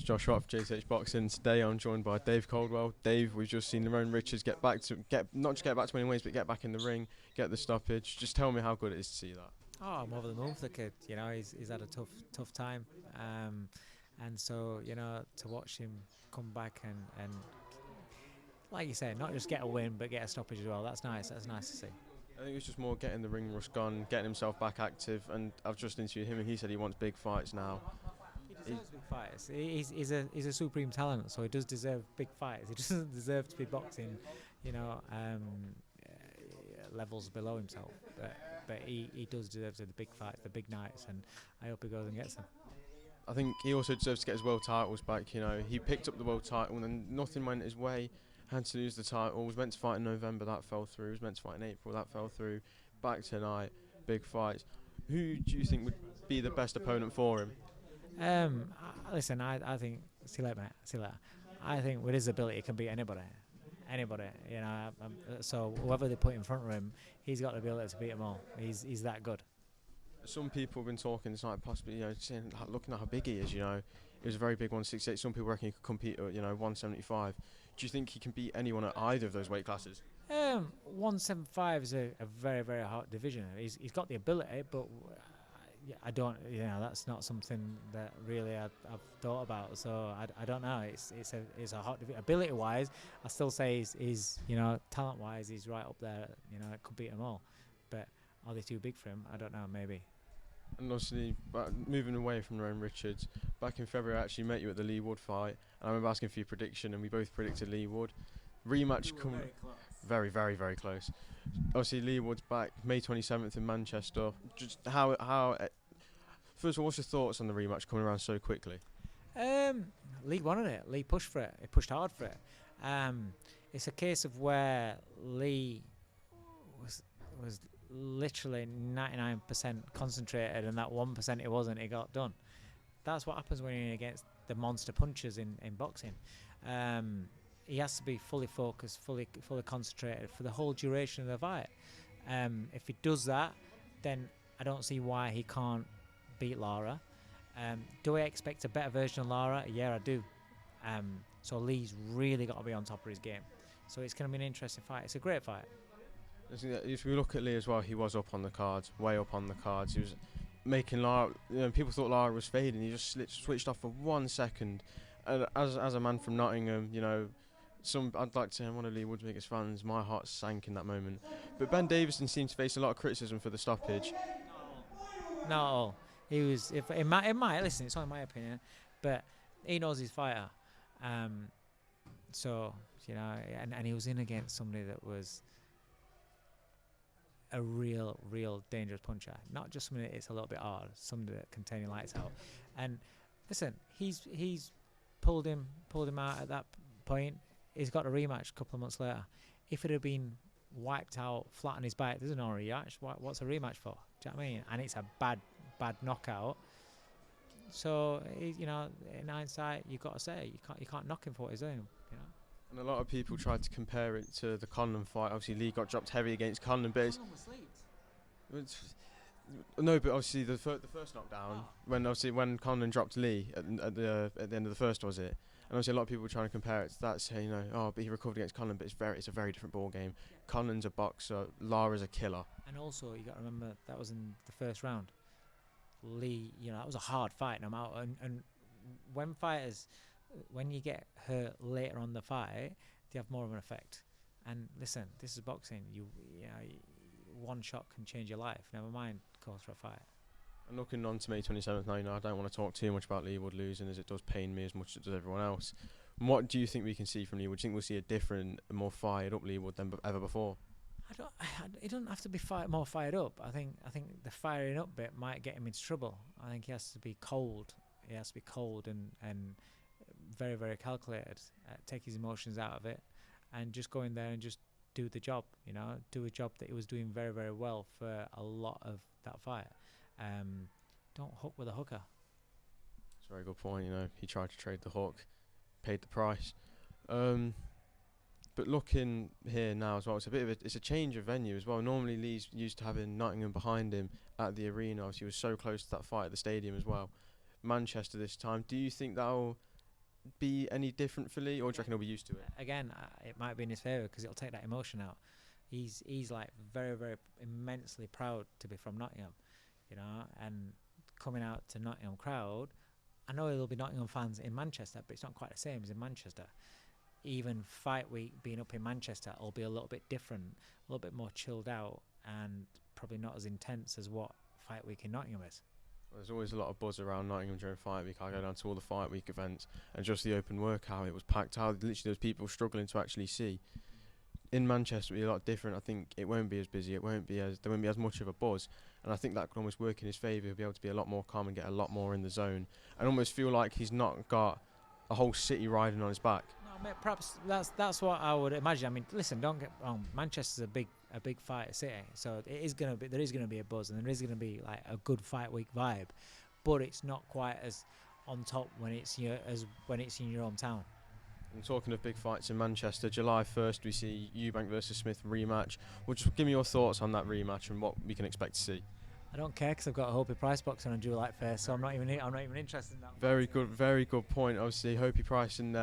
It's Josh Wright for JTH Boxing. Today I'm joined by Dave Coldwell. Dave, we've just seen Lerrone Richards not just get back to winning ways, but get back in the ring, get the stoppage. Just tell me how good it is to see that. Oh, I'm over the moon for the kid. You know, he's had a tough time, and so to watch him come back and like you say, not just get a win but get a stoppage as well. That's nice. That's nice to see. I think it's just more getting the ring rust gone, getting himself back active. And I've just interviewed him, and he said he wants big fights now. He deserves big fights. He's a supreme talent, so he does deserve big fights. He doesn't deserve to be boxing, levels below himself. But he does deserve the big fights, the big nights, and I hope he goes and gets them. I think he also deserves to get his world titles back. You know, he picked up the world title, and then nothing went his way. Had to lose the title. Was meant to fight in November, that fell through. Was meant to fight in April, that fell through. Back tonight, big fights. Who do you think would be the best opponent for him? Listen, I think. See you later, mate. See you later. I think with his ability, he can beat anybody. So whoever they put in front of him, he's got the ability to beat them all. He's that good. Some people have been talking tonight, possibly, saying, looking at how big he is. He was a very big 168. Some people reckon he could compete at 175. Do you think he can beat anyone at either of those weight classes? 175 is a very, very hard division. He's got the ability, but I don't. That's not something that really I've thought about. So I don't know. It's a hot division. Ability wise, I still say he's talent wise he's right up there. It could beat them all, but are they too big for him? I don't know. Maybe. And obviously, moving away from Lerrone Richards, back in February I actually met you at the Leigh Wood fight, and I remember asking for your prediction, and we both predicted Leigh Wood. Rematch coming very, very, very close. Obviously, Leigh Wood's back May 27th in Manchester. Just how first of all, what's your thoughts on the rematch coming around so quickly? Leigh wanted it. Leigh pushed for it. He pushed hard for it. It's a case of where Leigh was literally 99% concentrated, and that 1% it wasn't, it got done. That's what happens when you're against the monster punchers in boxing. He has to be fully focused, fully concentrated for the whole duration of the fight. If he does that, then I don't see why he can't beat Lara. Do I expect a better version of Lara? Yeah, I do. So Leigh's really got to be on top of his game. So it's going to be an interesting fight. It's a great fight. If we look at Leigh as well, he was up on the cards, way up on the cards. He was making Lara. People thought Lara was fading. He just switched off for 1 second. And as a man from Nottingham, I'd like to say I'm one of Leigh Wood's biggest fans. My heart sank in that moment. But Ben Davison seemed to face a lot of criticism for the stoppage. No, he was. If it might listen, it's only my opinion, but he knows his fighter. And he was in against somebody that was a real dangerous puncher. Not just somebody that it's a little bit hard, somebody that can turn your lights out. And listen, he's pulled him out at that point. He's got a rematch a couple of months later. If it had been wiped out flat on his back, there's no rematch. What's a rematch for? Do you know what I mean? And it's a bad knockout. So in hindsight, you've got to say you can't knock him for what he's doing. And a lot of people tried to compare it to the Conlan fight. Obviously, Leigh got dropped heavy against Conlan, but no, but obviously the first knockdown when Conlan dropped Leigh at the end of the first, was it? And obviously a lot of people were trying to compare it to that, saying but he recovered against Conlan, but it's a very different ball game. Conlan's a boxer, Lara's a killer. And also you got to remember that was in the first round. Leigh, that was a hard fight, no matter. And when you get hurt later on the fight, they have more of an effect. And listen, this is boxing. One shot can change your life. Never mind goes for a fight. And looking on to May 27th now, I don't want to talk too much about Leigh Wood losing, as it does pain me as much as it does everyone else. And what do you think we can see from Leigh Wood? Do you think we'll see a different, more fired up Leigh Wood than ever before? He doesn't have to be more fired up. I think the firing up bit might get him into trouble. I think he has to be cold. He has to be cold and very, very calculated. Take his emotions out of it, and just go in there and just do the job. Do a job that he was doing very, very well for a lot of that fight. Don't hook with a hooker. That's a very good point. He tried to trade the hook, paid the price. But looking here now as well, it's a change of venue as well. Normally Leigh's used to having Nottingham behind him at the arena. Obviously, he was so close to that fight at the stadium as well. Manchester this time. Do you think that'll be any different for Leigh, or do you reckon he'll be used to it? Again, it might be in his favour because it'll take that emotion out. He's like very, very immensely proud to be from Nottingham, you know, and coming out to Nottingham crowd. I know there'll be Nottingham fans in Manchester, but it's not quite the same as in Manchester. Even fight week being up in Manchester will be a little bit different, a little bit more chilled out, and probably not as intense as what fight week in Nottingham is. There's always a lot of buzz around Nottingham during fight week. I go down to all the fight week events, and just the open workout, it was packed out. Literally, there was people struggling to actually see. In Manchester, it'll be a lot different. I think it won't be as busy. There won't be as much of a buzz, and I think that could almost work in his favour. He'll be able to be a lot more calm and get a lot more in the zone, and almost feel like he's not got a whole city riding on his back. No, mate, perhaps that's what I would imagine. I mean, listen, don't get wrong. Manchester's a big fight city, so there is gonna be a buzz, and there is gonna be like a good fight week vibe, but it's not quite as on top when it's in your hometown. And talking of big fights in Manchester, July 1st we see Eubank versus Smith rematch. Well, just give me your thoughts on that rematch and what we can expect to see. I don't care because I've got a Hopi price box on July 1st, so I'm not even interested in that. Very good point. Obviously, Hopi Price in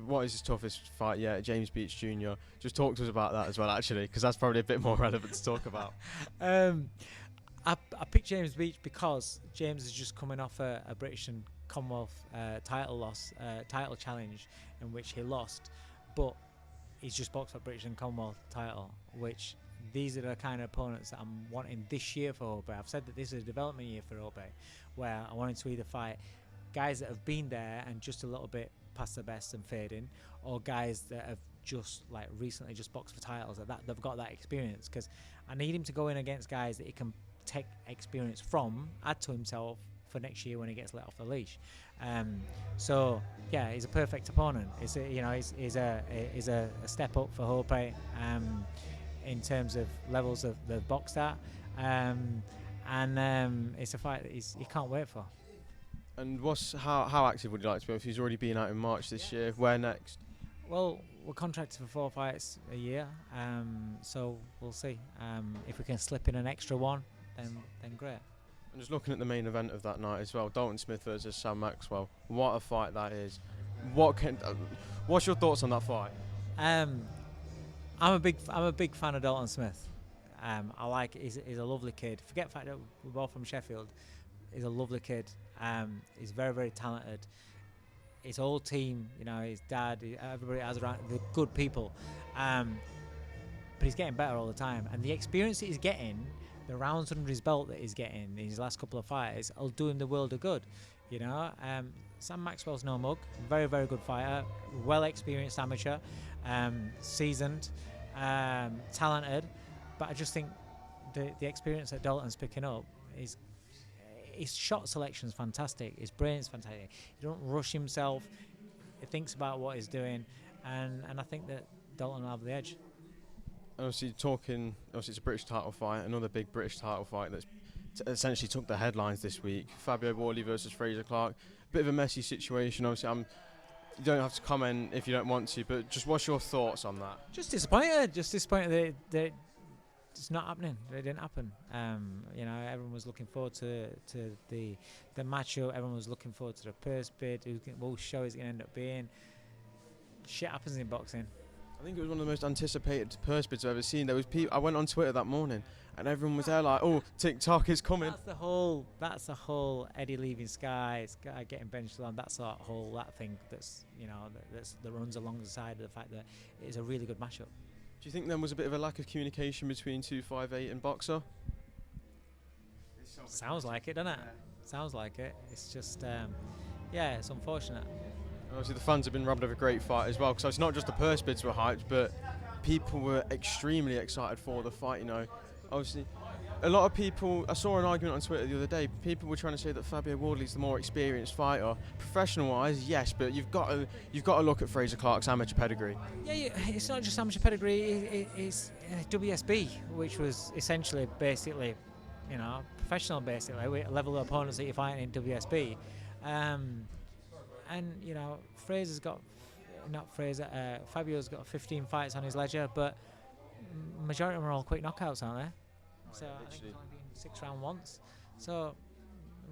what is his toughest fight yet? James Beach Jr. Just talk to us about that as well, actually, because that's probably a bit more relevant to talk about. I picked James Beach because James is just coming off a British and Commonwealth title challenge in which he lost, but he's just boxed for British and Commonwealth title, which these are the kind of opponents that I'm wanting this year for Hope. I've said that this is a development year for Hope, where I wanted to either fight guys that have been there and just a little bit past the best and fading, or guys that have just like recently just boxed for titles, that they've got that experience, because I need him to go in against guys that he can take experience from, add to himself for next year when he gets let off the leash. So yeah, he's a perfect opponent. He's a step up for Hope in terms of levels of the boxed at, and it's a fight that he can't wait for. And how active would you like to be? If he's already been out in March this year, where next? Well, we're contracted for 4 fights a year, so we'll see. If we can slip in an extra one, then great. And just looking at the main event of that night as well, Dalton Smith versus Sam Maxwell. What a fight that is! What's your thoughts on that fight? I'm a big fan of Dalton Smith. I like he's a lovely kid. Forget the fact that we're both from Sheffield. He's a lovely kid. He's very, very talented. His whole team, his dad, everybody has around, they're good people. But he's getting better all the time, and the experience that he's getting, the rounds under his belt that he's getting in his last couple of fights, will do him the world of good. Sam Maxwell's no mug. Very, very good fighter. Well experienced amateur. Seasoned. Talented. But I just think the experience that Dalton's picking up is. His shot selection is fantastic. His brain's fantastic. He don't rush himself. He thinks about what he's doing, and I think that Dalton will have the edge. Obviously, it's a British title fight, another big British title fight that's essentially took the headlines this week. Fabio Wardley versus Fraser Clark. Bit of a messy situation. Obviously, you don't have to comment if you don't want to, but just what's your thoughts on that? Just disappointed that it's not happening. It didn't happen. Everyone was looking forward to the matchup. Everyone was looking forward to the purse bid. What show is it going to end up being? Shit happens in boxing. I think it was one of the most anticipated purse bids I've ever seen. There was people. I went on Twitter that morning, and everyone was there like, "Oh, TikTok is coming." That's the whole Eddie leaving Sky getting benched on. That's that thing that runs alongside the fact that it is a really good matchup. Do you think there was a bit of a lack of communication between 258 and Boxer? Sounds like it, doesn't it? Sounds like it. It's just, it's unfortunate. Obviously, the fans have been robbed of a great fight as well, because it's not just the purse bids were hyped, but people were extremely excited for the fight. Obviously, a lot of people. I saw an argument on Twitter the other day. People were trying to say that Fabio Wardley's the more experienced fighter, professional-wise, yes, but you've got to look at Fraser Clark's amateur pedigree. Yeah, it's not just amateur pedigree. It's WSB, which was essentially, basically, professional, basically, level of opponents that you're fighting in WSB. Fabio's got 15 fights on his ledger, but majority of them are all quick knockouts, aren't they? So I think he's only been 6-round once. So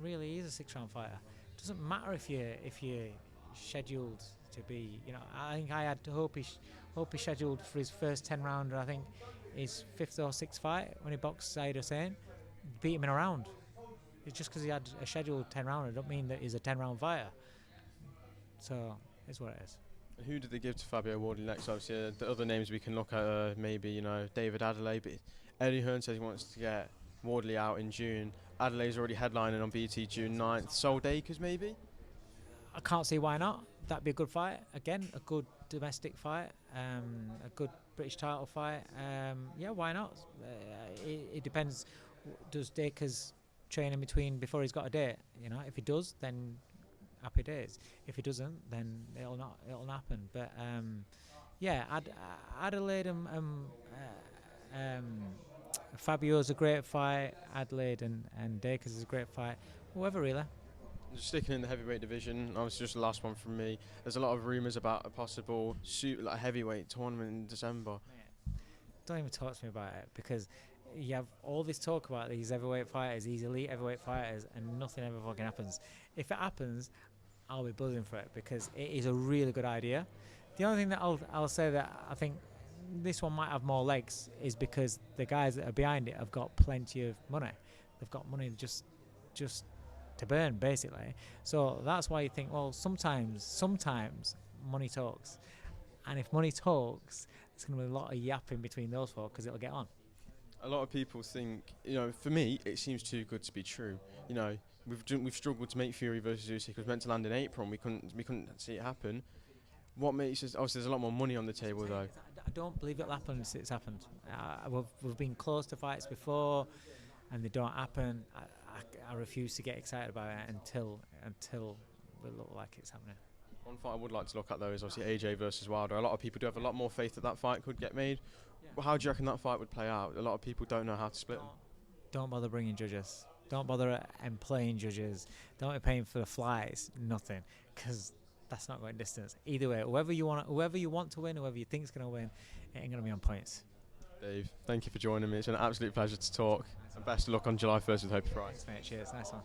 really, he's a 6-round fighter. Doesn't matter if you're scheduled to be. I think I had Hopi scheduled for his first 10-rounder. I think his 5th or 6th fight when he boxed Saeed Hussein, beat him in a round. It's just because he had a scheduled 10-rounder. Don't mean that he's a 10-round fighter. So it's what it is. Who did they give to Fabio Wardley next? Obviously, the other names we can look at maybe David Adelaide, but Eddie Hearn says he wants to get Wardley out in June. Adelaide's already headlining on BT June 9th. Sold Acres maybe? I can't see why not. That'd be a good fight. Again, a good domestic fight, a good British title fight. Yeah, why not? It depends. Does Dacres train in between before he's got a date? If he does, then happy days. If he doesn't, then it'll not happen. But yeah, Adelaide Fabio's a great fight. Adelaide and Dacres is a great fight. Whoever really. Just sticking in the heavyweight division, obviously just the last one from me. There's a lot of rumours about a possible heavyweight tournament in December. Don't even talk to me about it, because you have all this talk about these heavyweight fighters, these elite heavyweight fighters, and nothing ever fucking happens. If it happens, I'll be buzzing for it, because it is a really good idea. The only thing that I'll say that I think this one might have more legs is because the guys that are behind it have got plenty of money. They've got money just to burn, basically. So that's why you think, well, sometimes money talks, and if money talks, there's going to be a lot of yapping between those folk, because it'll get on. A lot of people think, for me, it seems too good to be true. We've struggled to make Fury versus Usyk. It was meant to land in April, and we couldn't see it happen. What makes us? Obviously, there's a lot more money on the table, though. I don't believe it'll happen until it's happened. We've been close to fights before, and they don't happen. I refuse to get excited about it until we look like it's happening. One fight I would like to look at, though, is obviously AJ versus Wilder. A lot of people do have a lot more faith that fight could get made. Yeah. Well, how do you reckon that fight would play out? A lot of people don't know how to split them. Don't bother bringing judges. Don't bother employing judges. Don't be paying for the flights. Nothing, because that's not going distance. Either way, whoever you want to win, whoever you think's going to win, it ain't going to be on points. Dave, thank you for joining me. It's been an absolute pleasure to talk. And best of luck on July 1st with Hope Fry. Thanks, mate. Cheers. Nice one.